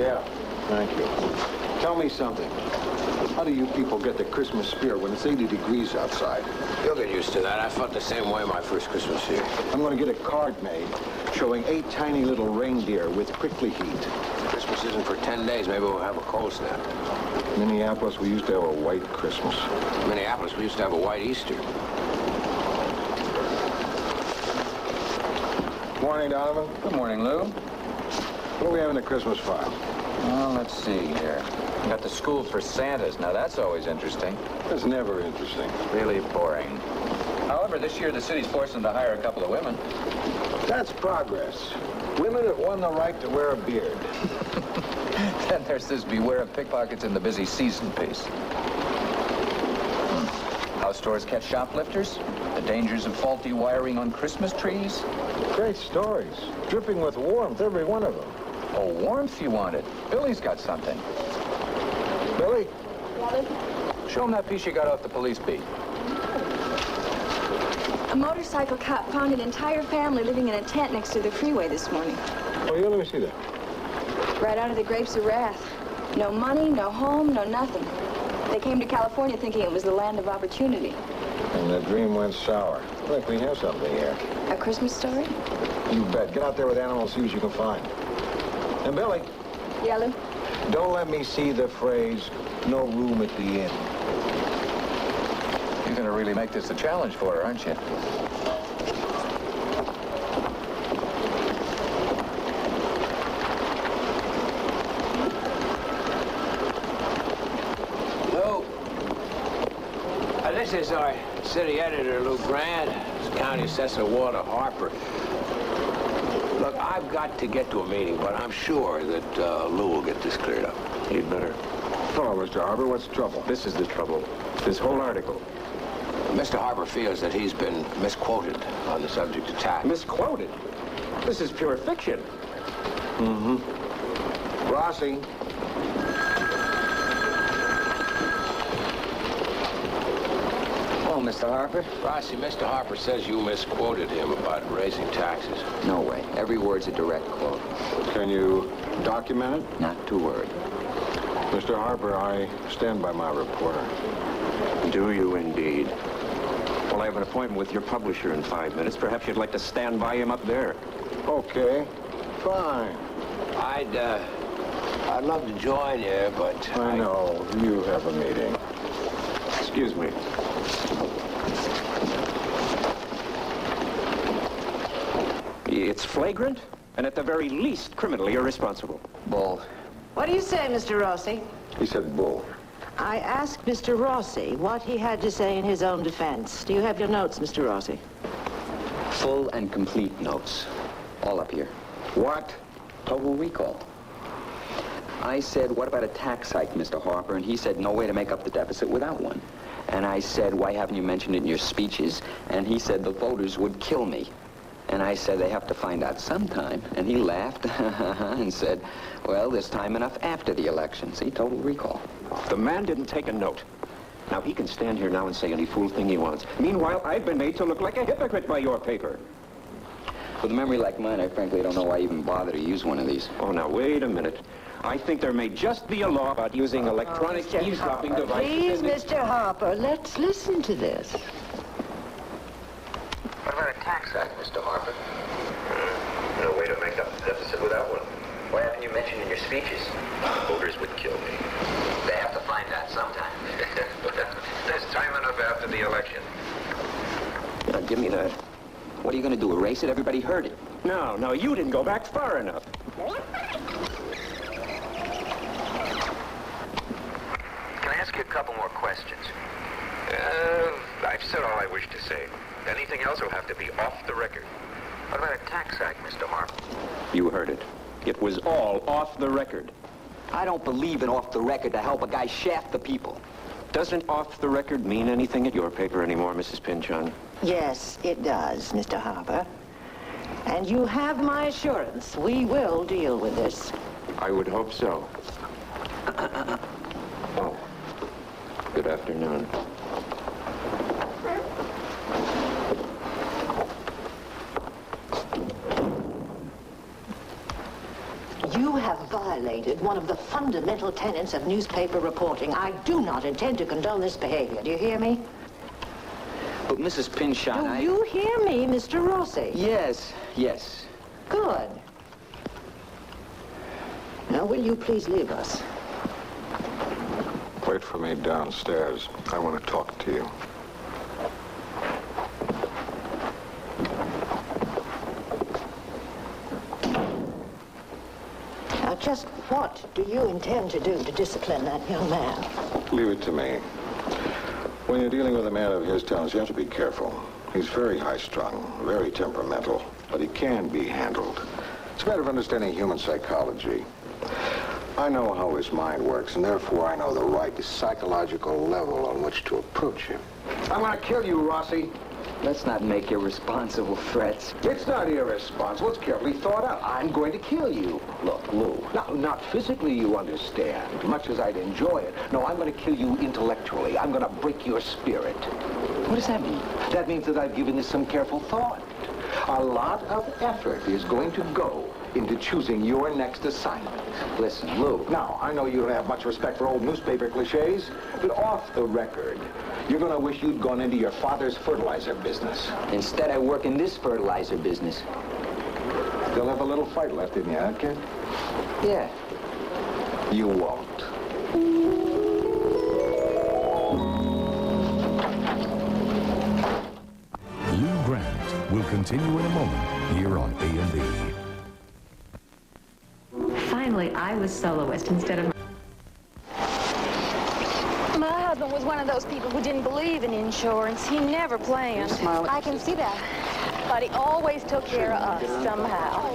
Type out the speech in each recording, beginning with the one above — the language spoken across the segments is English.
Yeah, thank you. Tell me something. How do you people get the Christmas spirit when it's 80 degrees outside? You'll get used to that. I felt the same way my first Christmas here. I'm going to get a card made showing 8 tiny little reindeer with prickly heat. Christmas isn't for 10 days. Maybe we'll have a cold snap. Minneapolis, we used to have a white Christmas. Minneapolis, we used to have a white Easter. Morning, Donovan. Good morning, Lou. What do we have in the Christmas file? Well, let's see here. We got the school for Santas. Now, that's always interesting. That's never interesting. Really boring. However, this year the city's forcing them to hire a couple of women. That's progress. Women have won the right to wear a beard. Then there's this beware of pickpockets in the busy season piece. How stores catch shoplifters, the dangers of faulty wiring on Christmas trees. Great stories. Dripping with warmth, every one of them. Oh, warmth you wanted. Billy's got something. Billy? Show him that piece you got off the police beat. A motorcycle cop found an entire family living in a tent next to the freeway this morning. Oh, yeah, let me see that. Right out of the grapes of wrath. No money, no home, no nothing. They came to California thinking it was the land of opportunity. And the dream went sour. I think we have something here. A Christmas story? You bet. Get out there with animals, see what you can find. And Billy. Yeah, Lou? Don't let me see the phrase, no room at the inn. You're going to really make this a challenge for her, aren't you? Lou, this is our city editor, Lou Grant. This county assessor, Walter Harper. Look, I've got to get to a meeting, but I'm sure that Lou will get this cleared up. You'd better. Hello, Mr. Harper. What's the trouble? This is the trouble. This whole article. Mr. Harper feels that he's been misquoted on the subject of tax. Misquoted. This is pure fiction. Mm-hmm. Rossi. Oh, Mr. Harper? Rossi, Mr. Harper says you misquoted him about raising taxes. No way. Every word's a direct quote. Can you document it? Not to word. Mr. Harper, I stand by my reporter. Do you indeed? Well, I have an appointment with your publisher in 5 minutes. Perhaps you'd like to stand by him up there. Okay. Fine. I'd love to join you, but I know. You have a meeting. Excuse me. It's flagrant, and at the very least, criminally irresponsible. Bull. What do you say, Mr. Rossi? He said bull. I asked Mr. Rossi what he had to say in his own defense. Do you have your notes, Mr. Rossi? Full and complete notes. All up here. What? Total recall. I said, what about a tax hike, Mr. Harper? And he said, no way to make up the deficit without one. And I said, why haven't you mentioned it in your speeches? And he said, the voters would kill me. And I said, they have to find out sometime. And he laughed and said, well, there's time enough after the election. See, total recall. The man didn't take a note. Now, he can stand here now and say any fool thing he wants. Meanwhile, I've been made to look like a hypocrite by your paper. With a memory like mine, I frankly don't know why I even bother to use one of these. Oh, now, wait a minute. I think there may just be a law about using electronic eavesdropping devices. Please, Mr. Harper, let's listen to this. What about a tax hike, Mr. Harper? No way to make up the deficit without one. Why haven't you mentioned in your speeches? Voters would kill me. They have to find out sometime. There's time enough after the election. Now, give me that. What are you going to do, erase it? Everybody heard it. No, you didn't go back far enough. Can I ask you a couple more questions? I've said all I wish to say. Anything else will have to be off the record. What about a tax hike, Mr. Harper? You heard it. It was all off the record. I don't believe in off the record to help a guy shaft the people. Doesn't off the record mean anything at your paper anymore, Mrs. Pynchon? Yes, it does, Mr. Harper. And you have my assurance we will deal with this. I would hope so. Oh, good afternoon. You have violated one of the fundamental tenets of newspaper reporting. I do not intend to condone this behavior. Do you hear me? But Mrs. Pinchot, Do you hear me, Mr. Rossi? Yes, yes. Good. Now, will you please leave us? Wait for me downstairs. I want to talk to you. Now, just what do you intend to do to discipline that young man? Leave it to me. When you're dealing with a man of his talents, you have to be careful. He's very high-strung, very temperamental, but he can be handled. It's a matter of understanding human psychology. I know how his mind works, and therefore I know the right psychological level on which to approach him. I'm going to kill you, Rossi. Let's not make irresponsible threats. It's not irresponsible. It's carefully thought out. I'm going to kill you. Look, Lou, not physically, you understand, much as I'd enjoy it. No, I'm going to kill you intellectually. I'm going to break your spirit. What does that mean? That means that I've given this some careful thought. A lot of effort is going to go into choosing your next assignment. Listen, Lou. Now, I know you don't have much respect for old newspaper cliches, but off the record, you're going to wish you'd gone into your father's fertilizer business. Instead, I work in this fertilizer business. Still have a little fight left in you, huh, kid? Yeah. You won't. Lou Grant will continue in a moment here on A&B. Finally, I was soloist instead of... My husband was one of those people who didn't believe in insurance. He never planned. I can see that. But he always took care of us somehow.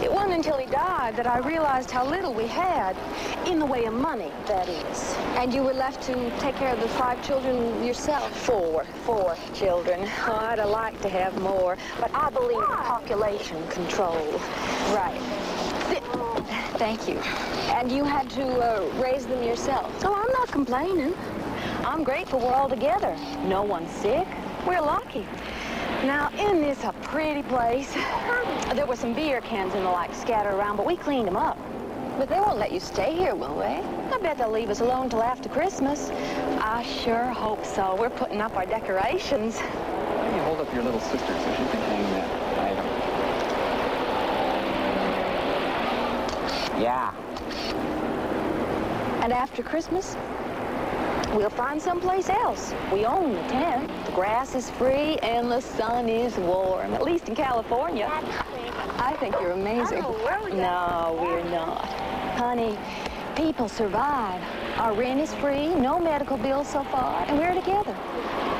It wasn't until he died that I realized how little we had, in the way of money, that is. And you were left to take care of the 5 children yourself? 4 children. Oh, I'd have liked to have more, but I believe in population control. Right. Thank you. And you had to raise them yourself? Oh, I'm not complaining. I'm grateful we're all together. No one's sick. We're lucky. Now, isn't this a pretty place? There were some beer cans and the like scattered around, but we cleaned them up. But they won't let you stay here, will they? I bet they'll leave us alone till after Christmas. I sure hope so. We're putting up our decorations. Why don't you hold up your little sister so she can hang that item? Yeah. And after Christmas, we'll find someplace else. We own the tent. The grass is free and the sun is warm, at least in California. I think you're amazing. No, we're not. Honey, people survive. Our rent is free, no medical bills so far, and we're together.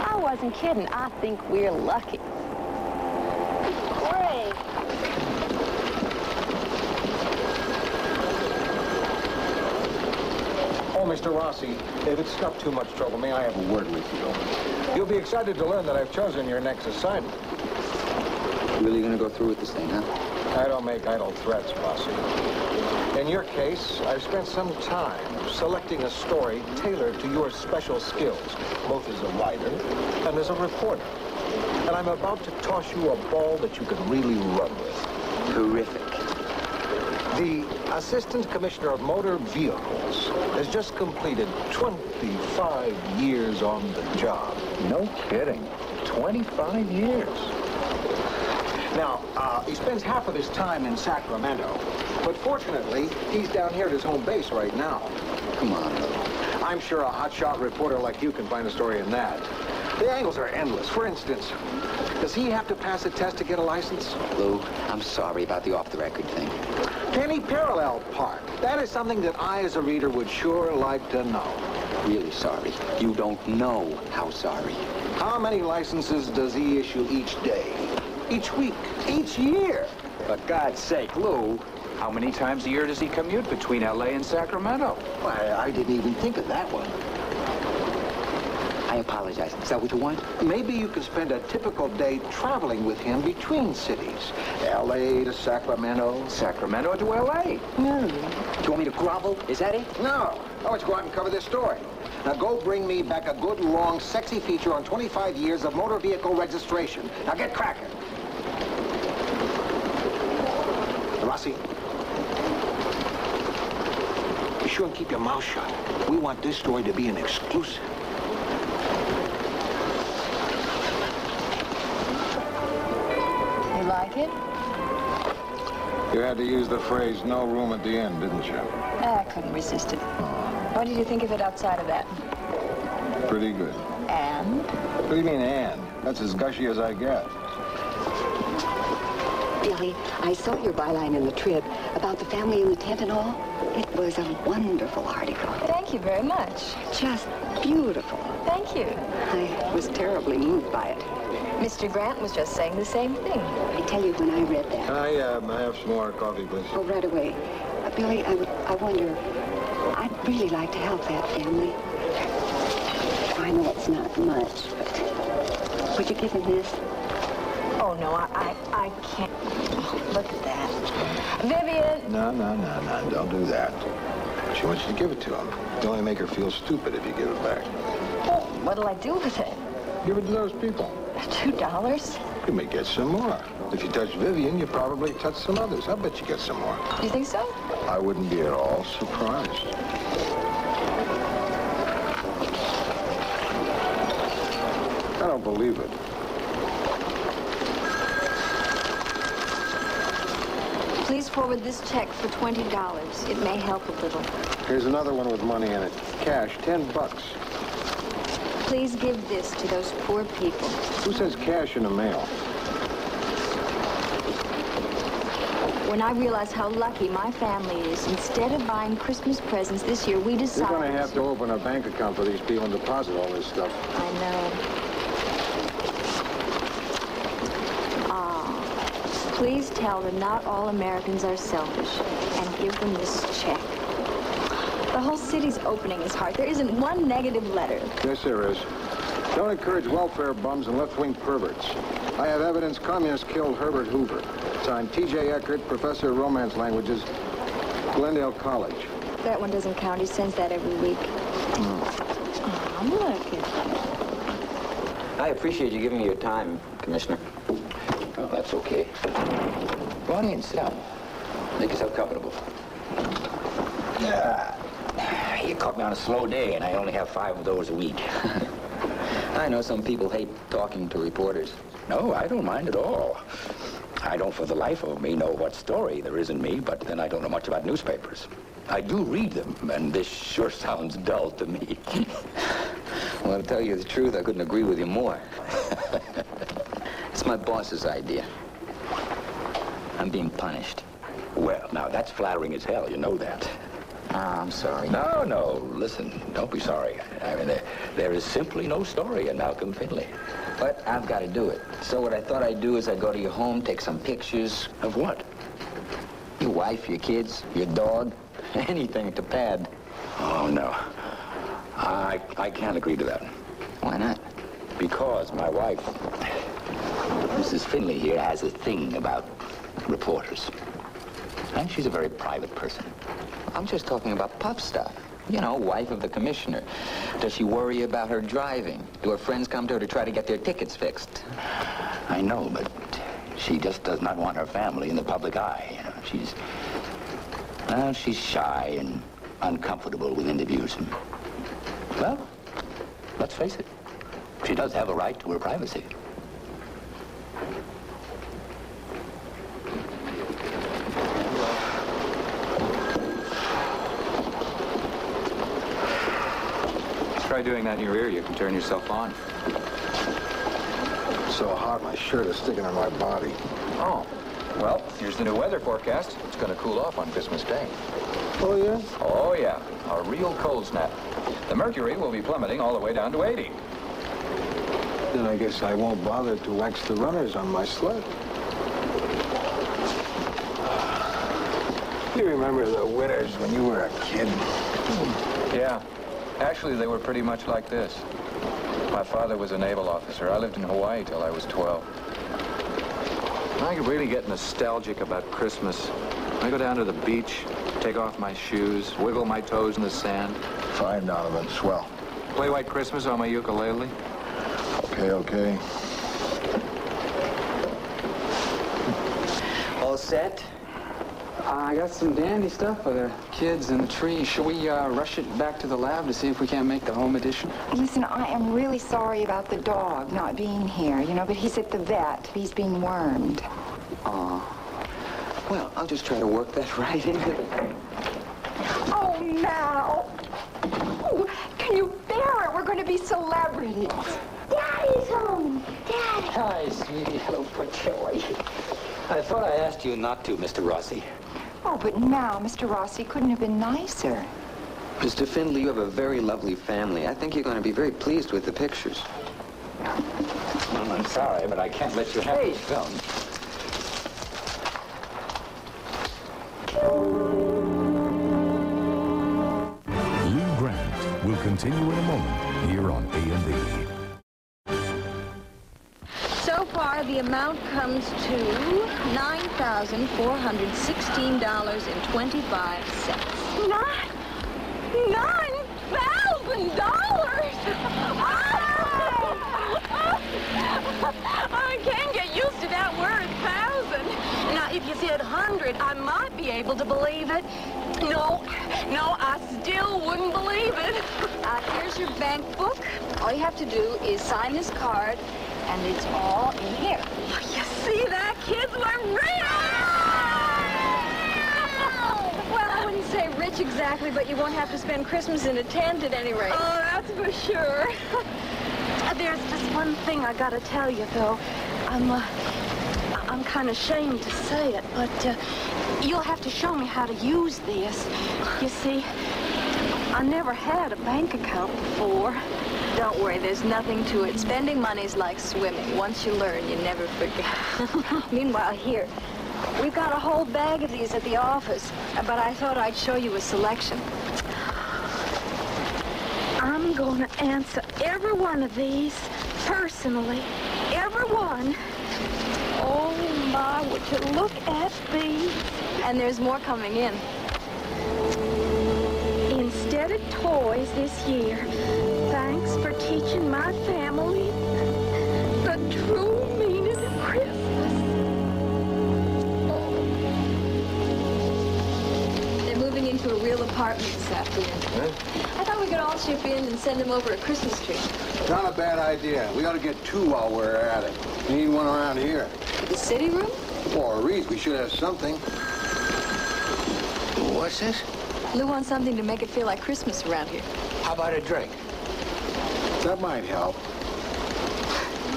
I wasn't kidding. I think we're lucky. Great. Oh, Mr. Rossi, if it's not too much trouble, may I have a word with you? You'll be excited to learn that I've chosen your next assignment. Really gonna go through with this thing, huh? I don't make idle threats, Rossi. In your case, I've spent some time selecting a story tailored to your special skills, both as a writer and as a reporter. And I'm about to toss you a ball that you can really run with. Terrific. The Assistant Commissioner of Motor Vehicles has just completed 25 years on the job. No kidding. 25 years. Now, he spends half of his time in Sacramento, but fortunately, he's down here at his home base right now. Come on. I'm sure a hotshot reporter like you can find a story in that. The angles are endless. For instance, does he have to pass a test to get a license? Lou, I'm sorry about the off-the-record thing. Penny Parallel Park. That is something that I, as a reader, would sure like to know. Really sorry. You don't know how sorry. How many licenses does he issue each day? Each week? Each year? For God's sake, Lou, how many times a year does he commute between L.A. and Sacramento? Why, I didn't even think of that one. I apologize. Is that what you want? Maybe you could spend a typical day traveling with him between cities. L.A. to Sacramento. Sacramento to L.A. No. Do you want me to grovel? Is that it? No. Oh, let's go out and cover this story. Now go bring me back a good, long, sexy feature on 25 years of motor vehicle registration. Now get cracking. Rossi. sure and keep your mouth shut. We want this story to be an exclusive. You like it? You had to use the phrase, no room at the end, didn't you? I couldn't resist it. What did you think of it outside of that? Pretty good. And? What do you mean, and? That's as gushy as I get. Billy, I saw your byline in the Trib about the family in the tent and all. It was a wonderful article. Thank you very much. Just beautiful. Thank you. I was terribly moved by it. Mr. Grant was just saying the same thing. I tell you, when I read that... Can I have some more coffee, please? Oh, right away. Billy, I wonder, I'd really like to help that family. I know it's not much, but would you give him this? Oh, no, I can't. Oh, look at that. Vivian! No, don't do that. She wants you to give it to him. You only make her feel stupid if you give it back. Well, what'll I do with it? Give it to those people. $2? You may get some more. If you touch Vivian, you probably touch some others. I bet you get some more. You think so? I wouldn't be at all surprised. I don't believe it. Please forward this check for $20. It may help a little. Here's another one with money in it. Cash, $10. Please give this to those poor people. Who says cash in the mail? When I realized how lucky my family is, instead of buying Christmas presents this year, we decided... You're going to have to open a bank account for these people and deposit all this stuff. I know. Please tell them not all Americans are selfish and give them this check. The whole city's opening its heart. There isn't one negative letter. Yes, there is. Don't encourage welfare bums and left-wing perverts. I have evidence communists killed Herbert Hoover. Signed T.J. Eckert, Professor of Romance Languages, Glendale College. That one doesn't count. He sends that every week. Oh, look at I appreciate you giving me your time, Commissioner. Oh, that's okay. Go on in, sit down. Make yourself comfortable. You caught me on a slow day, and I only have 5 of those a week. I know some people hate talking to reporters. No, I don't mind at all. I don't for the life of me know what story there is in me, but then I don't know much about newspapers. I do read them, and this sure sounds dull to me. Well, to tell you the truth, I couldn't agree with you more. It's my boss's idea. I'm being punished. Well, now, that's flattering as hell. You know that. I'm sorry. No, listen, don't be sorry. I mean, there is simply no story in Malcolm Finley. But I've got to do it. So what I thought I'd do is I'd go to your home, take some pictures. Of what? Your wife, your kids, your dog, anything to pad. Oh, no. I can't agree to that. Why not? Because my wife, Mrs. Finley here, has a thing about reporters. And she's a very private person. I'm just talking about puff stuff. You know, wife of the commissioner. Does she worry about her driving? Do her friends come to her to try to get their tickets fixed? I know, but she just does not want her family in the public eye. You know, she's shy and uncomfortable with interviews. And, well, let's face it. She does have a right to her privacy. Try doing that in your ear. You can turn yourself on. It's so hot, my shirt is sticking to my body. Oh, well, here's the new weather forecast. It's going to cool off on Christmas Day. Oh, yeah? Oh, yeah. A real cold snap. The mercury will be plummeting all the way down to 80. Then I guess I won't bother to wax the runners on my sled. You remember the winters when you were a kid? Yeah. Actually, they were pretty much like this. My father was a naval officer. I lived in Hawaii till I was 12. I really get nostalgic about Christmas. I go down to the beach, take off my shoes, wiggle my toes in the sand. Fine, Donovan. Swell. Play White Christmas on my ukulele. Okay. All set? I got some dandy stuff for the kids and the tree. Shall we rush it back to the lab to see if we can't make the home edition? Listen, I am really sorry about the dog not being here, you know, but he's at the vet. He's being wormed. Well, I'll just try to work that right into it. Oh, Mal. Oh, can you bear it? We're going to be celebrities. Daddy's home. Daddy. Hi, sweetie. Hello, Pachoy. I thought I asked you not to, Mr. Rossi. Oh, but now, Mr. Rossi couldn't have been nicer. Mr. Findlay, you have a very lovely family. I think you're going to be very pleased with the pictures. Well, I'm sorry, but I can't let you have these films. Lou Grant will continue in a moment here on A&E. So far, the amount comes to $9,416.25. $9,000? I can't get used to that word, thousand. Now, if you said 100, I might be able to believe it. No, I still wouldn't believe it. Here's your bank book. All you have to do is sign this card, and it's all in here. Oh, you see that, kids? We're rich! Well, I wouldn't say rich exactly, but you won't have to spend Christmas in a tent at any rate. Oh, that's for sure. There's just one thing I gotta tell you, though. I'm kind of ashamed to say it, but you'll have to show me how to use this. You see, I never had a bank account before. Don't worry, there's nothing to it. Spending money's like swimming. Once you learn, you never forget. Meanwhile, here, we've got a whole bag of these at the office, but I thought I'd show you a selection. I'm gonna answer every one of these personally. Every one. Oh, my, would you look at these? And there's more coming in. Instead of toys this year, thanks for teaching my family the true meaning of Christmas. They're moving into a real apartment this afternoon. Huh? I thought we could all chip in and send them over a Christmas tree. Not a bad idea. We ought to get two while we're at it. We need one around here. The city room? Or Reed, we should have something. What's this? Lou wants something to make it feel like Christmas around here. How about a drink? That might help.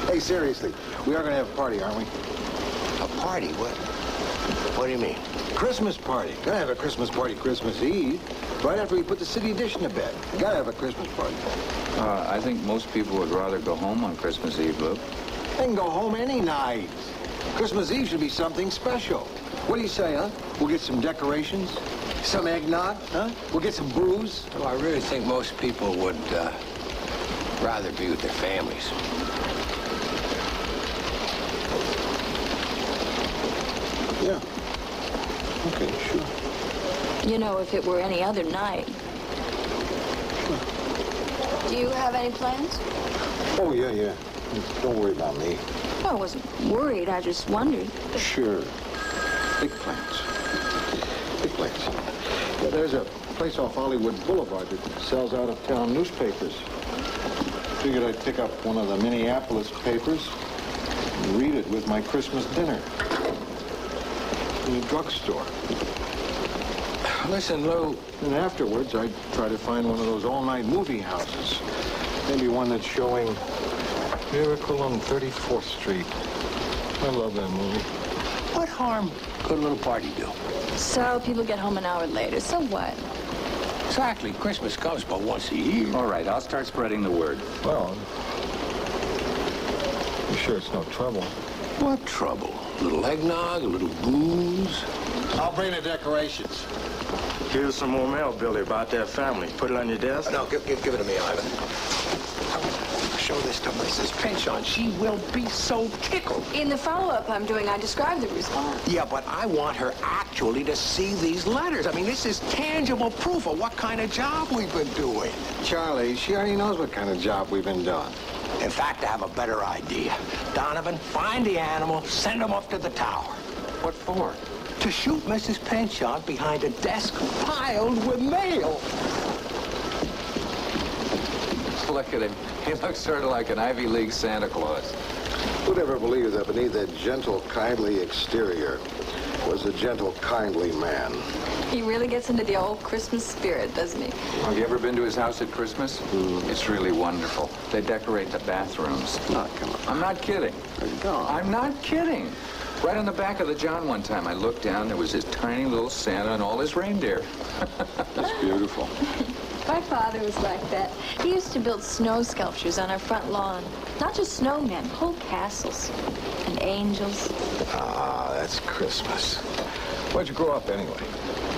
Hey, seriously, we are going to have a party, aren't we? A party? What do you mean? Christmas party. Gotta have a Christmas party Christmas Eve. Right after we put the city edition to bed. Gotta have a Christmas party. I think most people would rather go home on Christmas Eve, Lou. They can go home any night. Christmas Eve should be something special. What do you say, huh? We'll get some decorations, some eggnog, huh? We'll get some booze. Well, I really think most people would rather be with their families. Yeah. Okay, sure. You know, if it were any other night. Sure. Do you have any plans? Oh, yeah. Don't worry about me. I wasn't worried. I just wondered. Sure. Big plans. Big plans. Yeah, there's a place off Hollywood Boulevard that sells out-of-town newspapers. Figured I'd pick up one of the Minneapolis papers and read it with my Christmas dinner in the drugstore. Listen, Lou. And afterwards, I'd try to find one of those all-night movie houses. Maybe one that's showing Miracle on 34th Street. I love that movie. What harm could a little party do? So people get home an hour later. So what? Exactly. Christmas comes but once a year. All right, I'll start spreading the word. Well, you sure it's no trouble? What trouble? A little eggnog, a little booze. I'll bring the decorations. Here's some more mail, Billy, about that family. Put it on your desk. No, give it to me, Ivan. Show this to Mrs. Pinchon. She will be so tickled. In the follow-up I'm doing, I described the response. Yeah, but I want her actually to see these letters. I mean, this is tangible proof of what kind of job we've been doing. Charlie, she already knows what kind of job we've been doing. In fact, I have a better idea. Donovan, find the animal, send him up to the tower. What for? to shoot Mrs. Penchant behind a desk piled with mail. Look at him. He looks sort of like an Ivy League Santa Claus. Who'd ever believe that beneath that gentle, kindly exterior was a gentle, kindly man? He really gets into the old Christmas spirit, doesn't he? Have you ever been to his house at Christmas? It's really wonderful. They decorate the bathrooms. Oh, come on. I'm not kidding. I'm not kidding. Right on the back of the John one time, I looked down, there was this tiny little Santa and all his reindeer. That's beautiful. My father was like that. He used to build snow sculptures on our front lawn. Not just snowmen, whole castles. And angels. Ah, that's Christmas. Where'd you grow up anyway?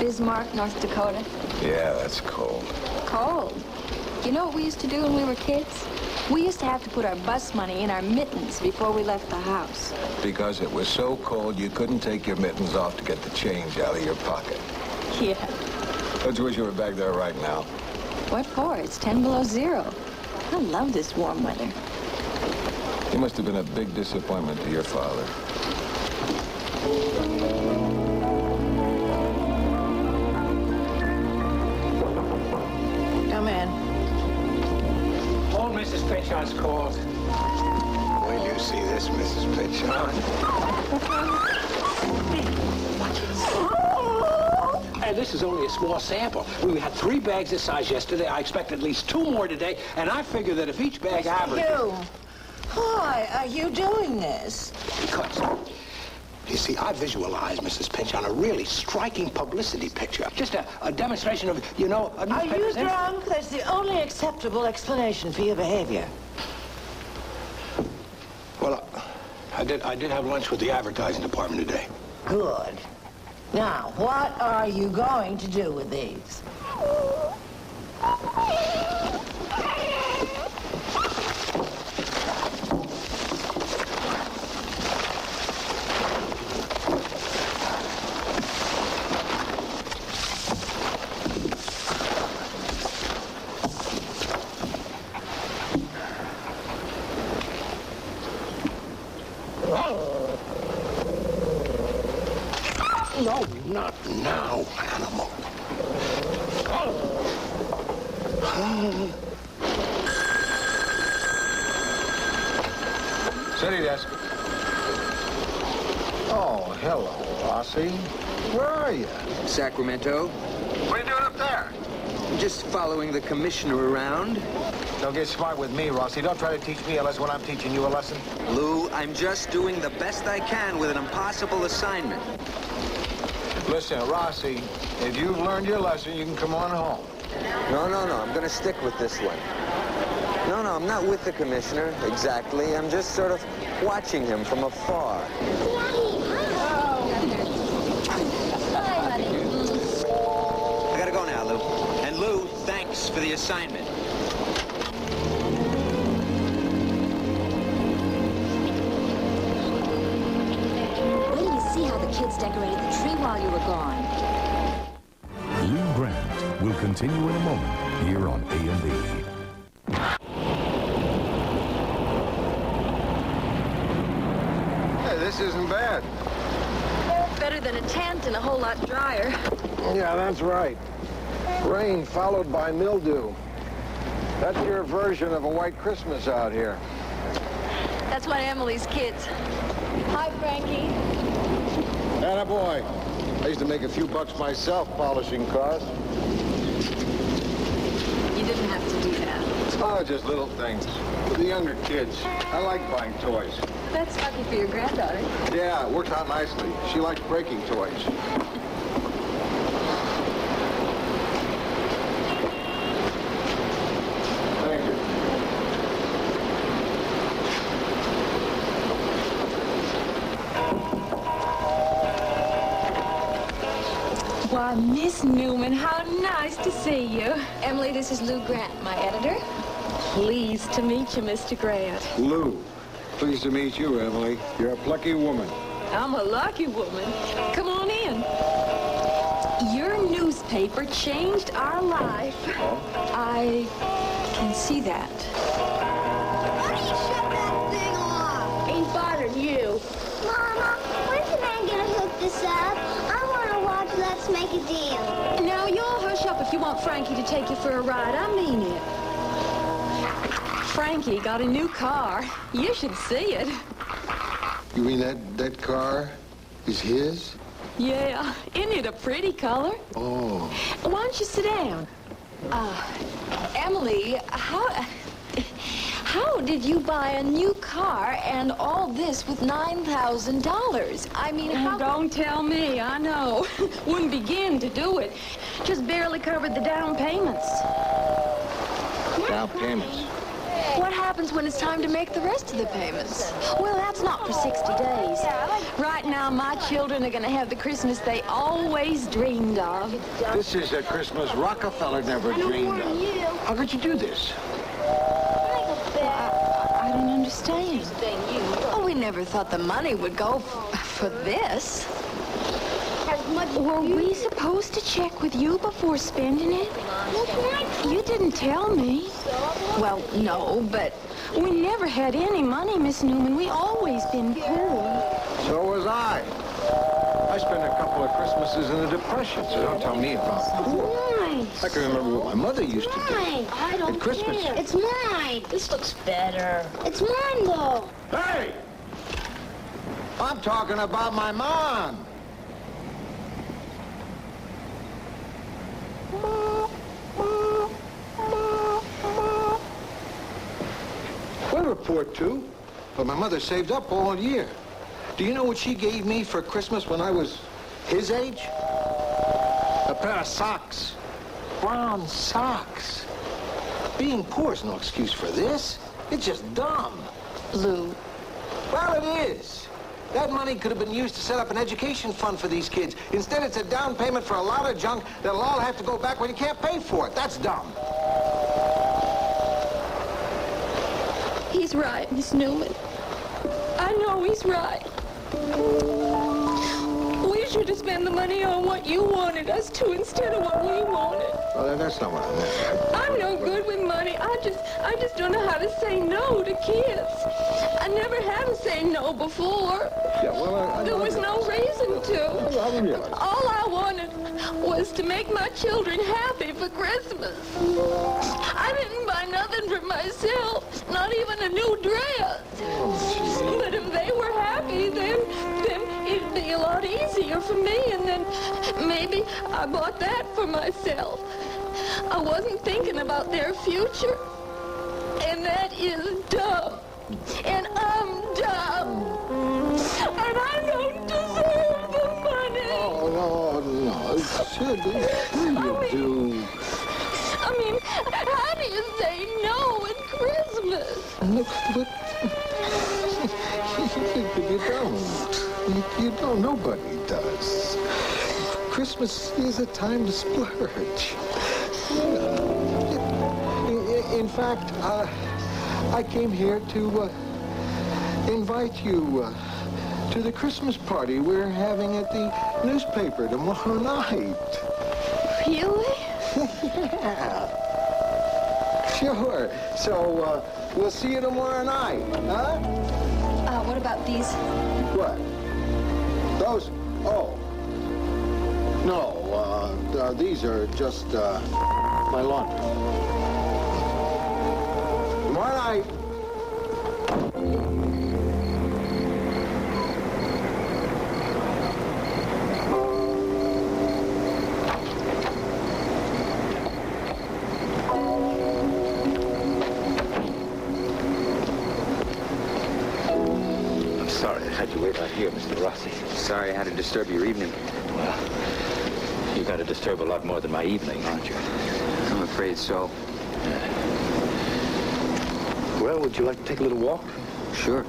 Bismarck, North Dakota. Yeah, that's cold. Cold. You know what we used to do when we were kids? We used to have to put our bus money in our mittens before we left the house. Because it was so cold you couldn't take your mittens off to get the change out of your pocket. Yeah. Don't you wish you were back there right now? What for? It's 10 below zero. I love this warm weather. You must have been a big disappointment to your father. Come in. Old Mrs. Penchant's called. When you see this, Mrs. Penchant. And this is only a small sample. We had 3 bags this size yesterday. I expect at least 2 more today. And I figure that if each bag averages... You. Why are you doing this? Because, you see, I visualized Mrs. Penchant a really striking publicity picture. Just a demonstration of, you know... Are you drunk? That's the only acceptable explanation for your behavior. Well, I did have lunch with the advertising department today. Good. Now, what are you going to do with these? No, not now, animal. City desk. Oh, hello, Rossi. Where are you? Sacramento. What are you doing up there? Just following the commissioner around. Don't get smart with me, Rossi. Don't try to teach me a lesson when I'm teaching you a lesson. Lou, I'm just doing the best I can with an impossible assignment. Listen, Rossi, if you've learned your lesson, you can come on home. No, I'm going to stick with this one. No, I'm not with the commissioner, exactly. I'm just sort of watching him from afar. I gotta go now, Lou. And Lou, thanks for the assignment. Kids decorated the tree while you were gone. Lou Grant will continue in a moment here on A&B. Hey, this isn't bad. Better than a tent and a whole lot drier. Yeah, that's right. Rain followed by mildew. That's your version of a white Christmas out here. That's one of Emily's kids. Hi, Frankie. Attaboy. I used to make a few bucks myself polishing cars. You didn't have to do that. Oh, just little things. For the younger kids. I like buying toys. That's lucky for your granddaughter. Yeah, it worked out nicely. She likes breaking toys. Thank you. Why, Miss Newman, how nice to see you. Emily, this is Lou Grant, my editor. Pleased to meet you, Mr. Grant. Lou, pleased to meet you, Emily. You're a plucky woman. I'm a lucky woman. Come on in. Your newspaper changed our life. I can see that. Why don't you shut that thing off? Ain't bothering you. Mama, when's the man gonna hook this up? want Frankie to take you for a ride. I mean it. Frankie got a new car. You should see it. You mean that car is his? Yeah. Isn't it a pretty color? Oh. Why don't you sit down? Emily, how did you buy a new car and all this with $9,000? I mean, how... Don't tell me, I know. Wouldn't begin to do it. Just barely covered the down payments. Down payments? What happens when it's time to make the rest of the payments? Well, that's not for 60 days. Right now, my children are going to have the Christmas they always dreamed of. This is a Christmas Rockefeller never dreamed of. How could you do this? I don't understand. Oh, we never thought the money would go for this. Were we supposed to check with you before spending it? You didn't tell me. Well, no, but we never had any money, Miss Newman. We always been poor. So was I. I spent a couple of Christmases in the Depression, so don't tell me about poor. I can remember what my mother used to do. I don't At Christmas. care. It's mine. This looks better. It's mine, though. Hey! I'm talking about my mom. We were poor, too. But my mother saved up all year. Do you know what she gave me for Christmas when I was his age? A pair of socks. Brown socks. Being poor is no excuse for this. It's just dumb. Lou. Well, it is. That money could have been used to set up an education fund for these kids. Instead, it's a down payment for a lot of junk that'll all have to go back when you can't pay for it. That's dumb. He's right, Miss Newman. I know he's right. We should have spent the money on what you wanted us to instead of what we wanted. Well, that's not what I meant. I'm no good with money. I just don't know how to say no to kids. I never had to say no before. Yeah, well, there was no reason to. I realize. All I wanted was to make my children happy for Christmas. I didn't buy nothing for myself, not even a new dress. But if they were happy, then it'd be a lot easier for me, and then maybe I bought that for myself. I wasn't thinking about their future, and that is dumb. And I'm dumb. And I don't deserve the money. Oh, no. Sure you do. I mean, how do you say no at Christmas? Look, you don't. Nobody does. Christmas is a time to splurge. In fact, I came here to invite you to the Christmas party we're having at the newspaper tomorrow night. Really? Yeah. Sure. So, we'll see you tomorrow night, huh? What about these? What? Those? Oh. No, these are just, my laundry. Tomorrow night. Sorry, I had you wait out here, Mr. Rossi. Sorry I had to disturb your evening. Well, you're going to disturb a lot more than my evening, aren't you? I'm afraid so. Well, would you like to take a little walk? Sure.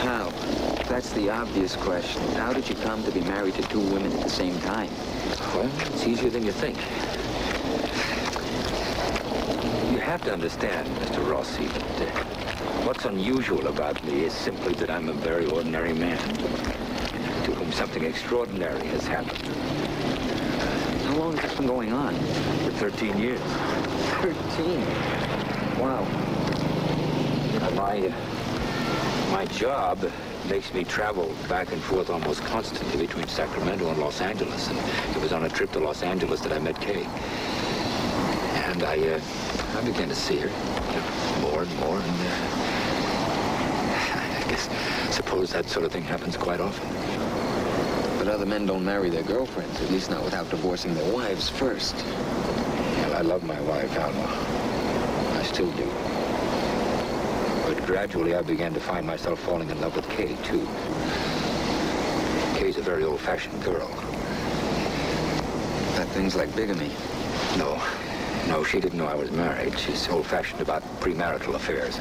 How? That's the obvious question. How did you come to be married to two women at the same time? Well, it's easier than you think. You have to understand, Mr. Rossi, that what's unusual about me is simply that I'm a very ordinary man to whom something extraordinary has happened. How long has this been going on? For 13 years. 13? Wow. My job makes me travel back and forth almost constantly between Sacramento and Los Angeles. And it was on a trip to Los Angeles that I met Kay. And I began to see her more and more. And I suppose that sort of thing happens quite often. But other men don't marry their girlfriends, at least not without divorcing their wives first. Well, I love my wife, Alma. I still do. But gradually I began to find myself falling in love with Kay, too. Kay's a very old-fashioned girl. That thing's like bigamy. No, she didn't know I was married. She's old-fashioned about premarital affairs.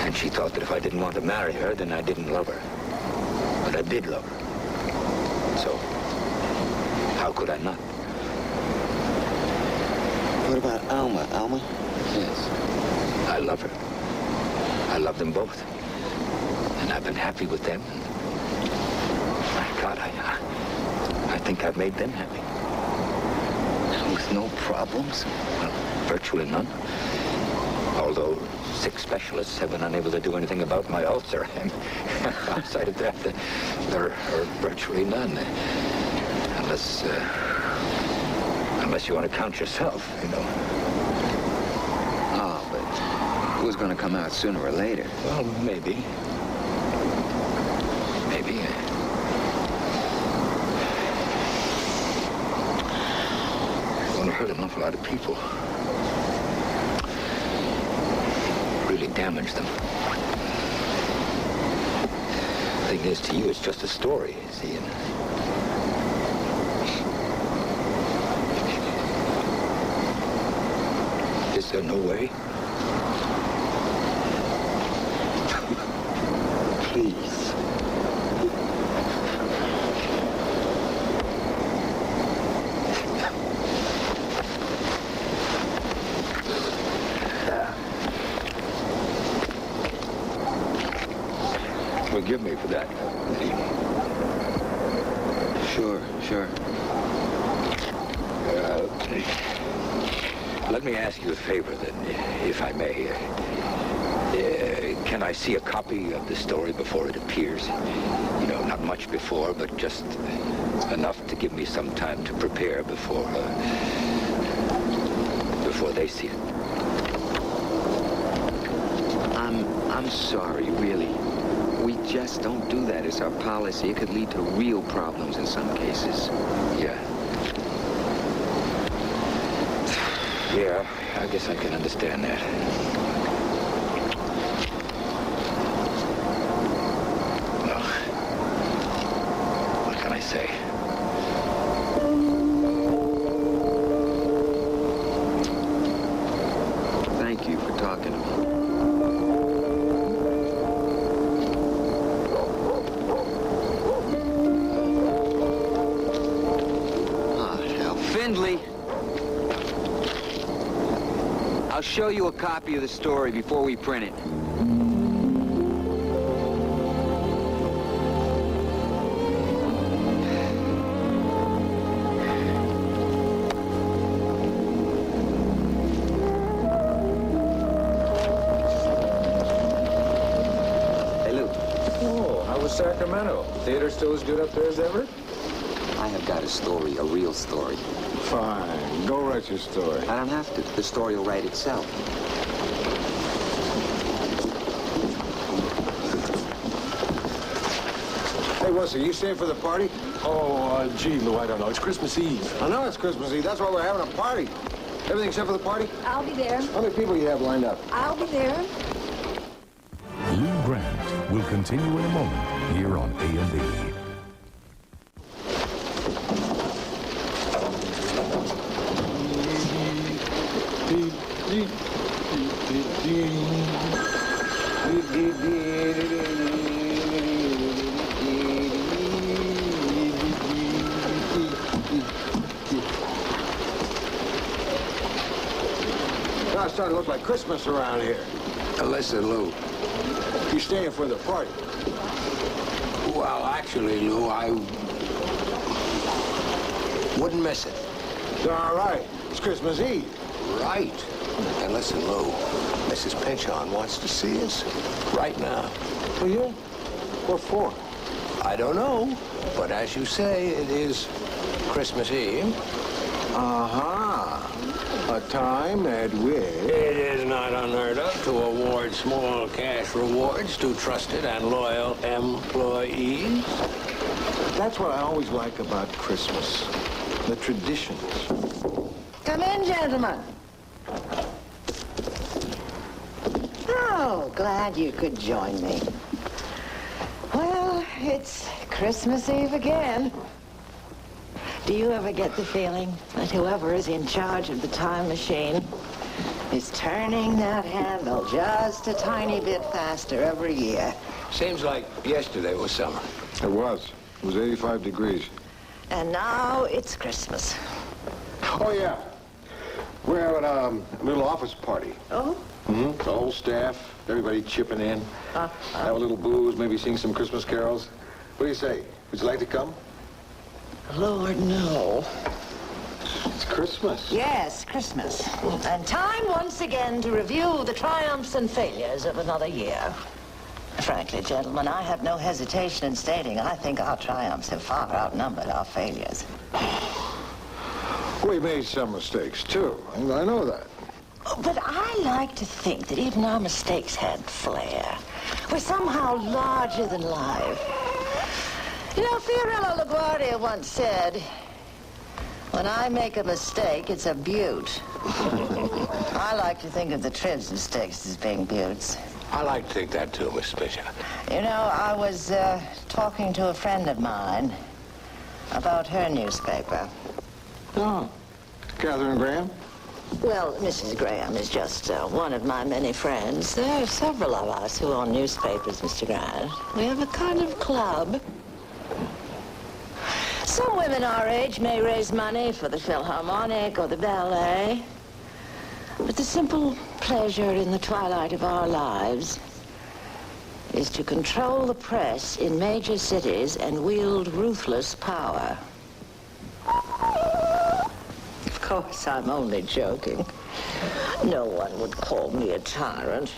And she thought that if I didn't want to marry her, then I didn't love her. But I did love her. So, how could I not? What about Alma? Alma? Yes. I love her. I love them both. And I've been happy with them. My God, I think I've made them happy. With no problems? Well, virtually none. Although 6 specialists have been unable to do anything about my ulcer. And outside of that, there are virtually none. Unless you want to count yourself, you know. Oh, but it was going to come out sooner or later. Well, maybe. Maybe. It's going to hurt an awful lot of people. Really damage them. The thing is, to you, it's just a story, see? Is there no way? Please. Forgive me for that. Sure. Let me ask you a favor, then, if I may. Can I see a copy of the story before it appears? You know, not much before, but just enough to give me some time to prepare before they see it. I'm sorry, really. We just don't do that as our policy. It could lead to real problems in some cases. Yeah, I guess I can understand that. Well, what can I say? Thank you for talking to me. Findlay, I'll show you a copy of the story before we print it. Hey, Lou. Oh, how was Sacramento? Theater still as good up there as ever? I have got a story, a real story. Fine. Go write your story. I don't have to. The story will write itself. Hey, Wussy, you staying for the party? Oh, gee, Lou, I don't know. It's Christmas Eve. I know it's Christmas Eve. That's why we're having a party. Everything except for the party? I'll be there. How many people you have lined up? I'll be there. Lou Grant will continue in a moment here on A&B. Now it's starting to look like Christmas around here. Listen, Lou. You staying for the party? Well, actually, Lou, I wouldn't miss it. All right. It's Christmas Eve. Right. And listen, Lou, Mrs. Pinchon wants to see us right now. Will you? What for? I don't know, but as you say, it is Christmas Eve. Uh-huh. A time at which... It is not unheard of to award small cash rewards to trusted and loyal employees. That's what I always like about Christmas. The traditions. Come in, gentlemen. Oh, glad you could join me. Well, it's Christmas Eve again. Do you ever get the feeling that whoever is in charge of the time machine is turning that handle just a tiny bit faster every year? Seems like yesterday was summer. It was. It was 85 degrees. And now it's Christmas. Oh, yeah. We're having a little office party. Oh? Mm-hmm. The whole staff, everybody chipping in. Have a little booze, maybe sing some Christmas carols. What do you say? Would you like to come? Lord, no. It's Christmas. Yes, Christmas. And time once again to review the triumphs and failures of another year. Frankly, gentlemen, I have no hesitation in stating I think our triumphs have far outnumbered our failures. We made some mistakes, too. And I know that. But I like to think that even our mistakes had flair. We're somehow larger than life. You know, Fiorello LaGuardia once said, when I make a mistake, it's a beaut. I like to think of the Trib's mistakes as being beauts. I like to think that too, Miss Bishop. You know, I was talking to a friend of mine about her newspaper. Oh, Catherine Graham? Well, Mrs. Graham is just one of my many friends. There are several of us who own newspapers, Mr. Grant. We have a kind of club. Some women our age may raise money for the Philharmonic or the ballet. But the simple pleasure in the twilight of our lives is to control the press in major cities and wield ruthless power. Of course, I'm only joking. No one would call me a tyrant.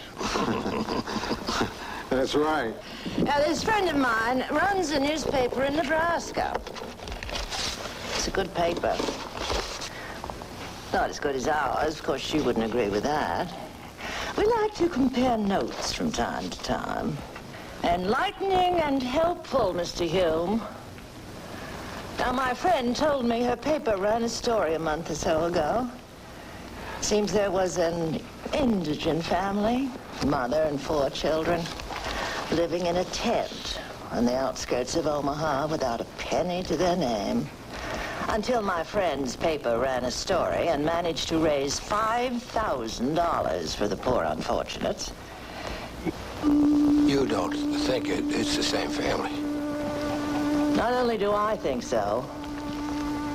That's right. Now, this friend of mine runs a newspaper in Nebraska. It's a good paper. Not as good as ours. Of course, she wouldn't agree with that. We like to compare notes from time to time. Enlightening and helpful, Mr. Hume. Now, my friend told me her paper ran a story a month or so ago. Seems there was an indigent family, mother and 4 children, living in a tent on the outskirts of Omaha without a penny to their name. Until my friend's paper ran a story and managed to raise $5,000 for the poor unfortunates. You don't think it's the same family? Not only do I think so,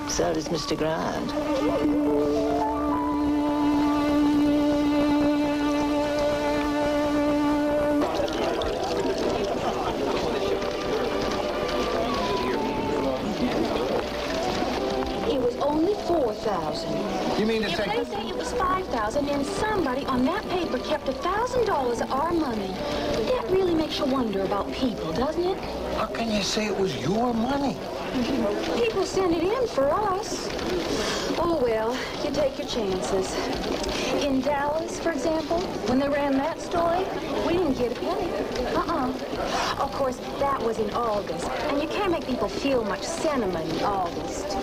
so does Mr. Grant. $4,000. You mean to if say... they say it was $5,000 and somebody on that paper kept $1,000 of our money, that really makes you wonder about people, doesn't it? How can you say it was your money? People send it in for us. Oh, well, you take your chances. In Dallas, for example, when they ran that story, we didn't get a penny. Of course, that was in August, and you can't make people feel much sentiment in August.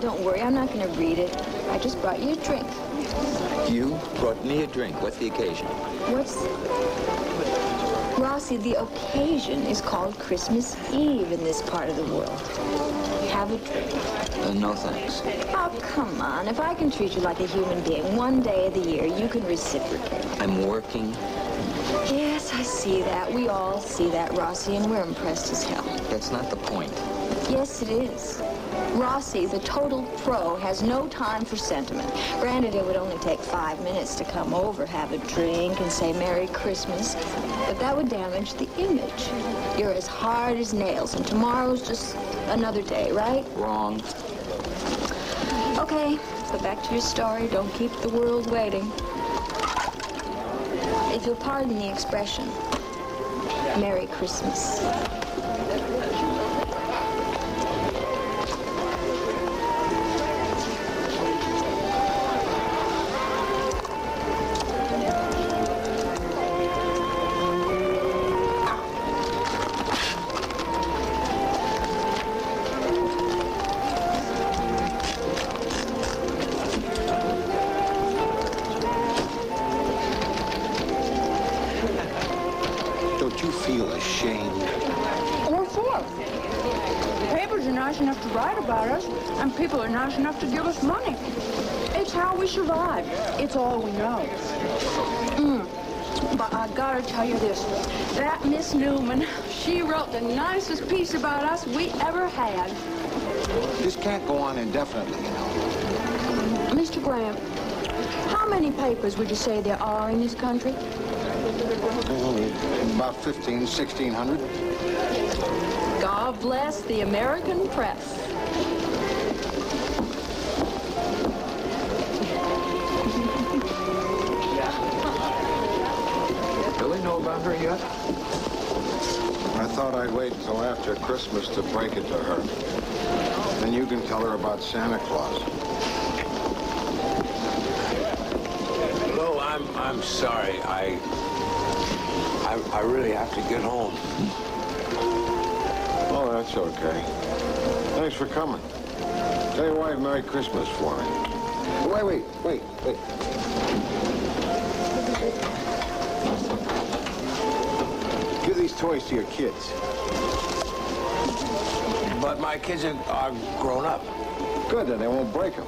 Don't worry, I'm not going to read it. I just brought you a drink. You brought me a drink. What's the occasion? Rossi, the occasion is called Christmas Eve in this part of the world. Have a drink. No, thanks. Oh, come on. If I can treat you like a human being one day of the year, you can reciprocate. I'm working. Yes, I see that. We all see that, Rossi, and we're impressed as hell. That's not the point. Yes, it is. Rossi, the total pro, has no time for sentiment. Granted, it would only take 5 minutes to come over, have a drink, and say Merry Christmas, but that would damage the image. You're as hard as nails, and tomorrow's just another day, right? Wrong. Okay, So back to your story. Don't keep the world waiting. If you'll pardon the expression, Merry Christmas. Don't you feel ashamed? What for? The papers are nice enough to write about us, and people are nice enough to give us money. It's how we survive. It's all we know. But I gotta tell you this. That Miss Newman, she wrote the nicest piece about us we ever had. This can't go on indefinitely, you know. Mr. Graham, how many papers would you say there are in this country? About 1,600. God bless the American press. Billy know about her yet? I thought I'd wait until after Christmas to break it to her. Then you can tell her about Santa Claus. Lou, I'm sorry. I really have to get home. Oh, that's okay. Thanks for coming. Tell your wife Merry Christmas for me. Wait. Give these toys to your kids. But my kids are grown up. Good, then they won't break them.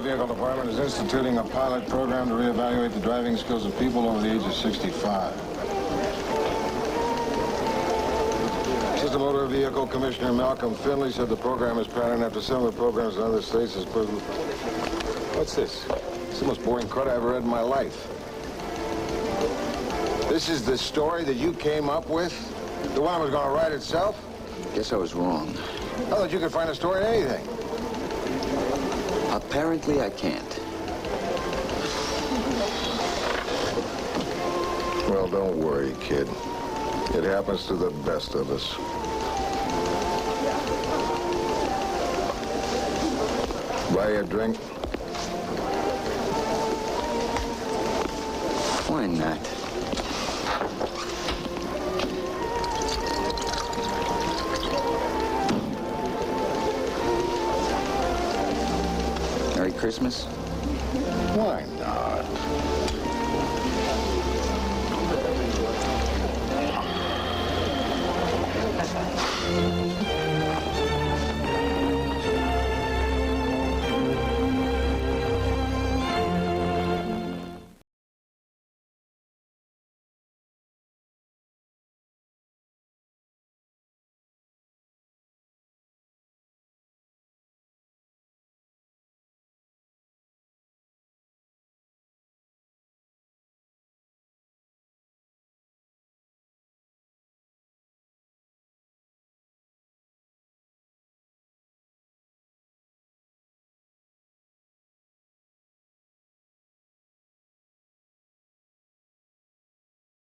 Vehicle Department is instituting a pilot program to reevaluate the driving skills of people over the age of 65. Assistant Motor Vehicle Commissioner Malcolm Finley said the program is patterned after similar programs in other states. What's this? It's the most boring crud I ever read in my life. This is the story that you came up with? The one that was going to write itself? Guess I was wrong. I thought you could find a story in anything. Apparently, I can't. Well, don't worry, kid. It happens to the best of us. Buy you a drink? Why not? Merry Christmas? Why not?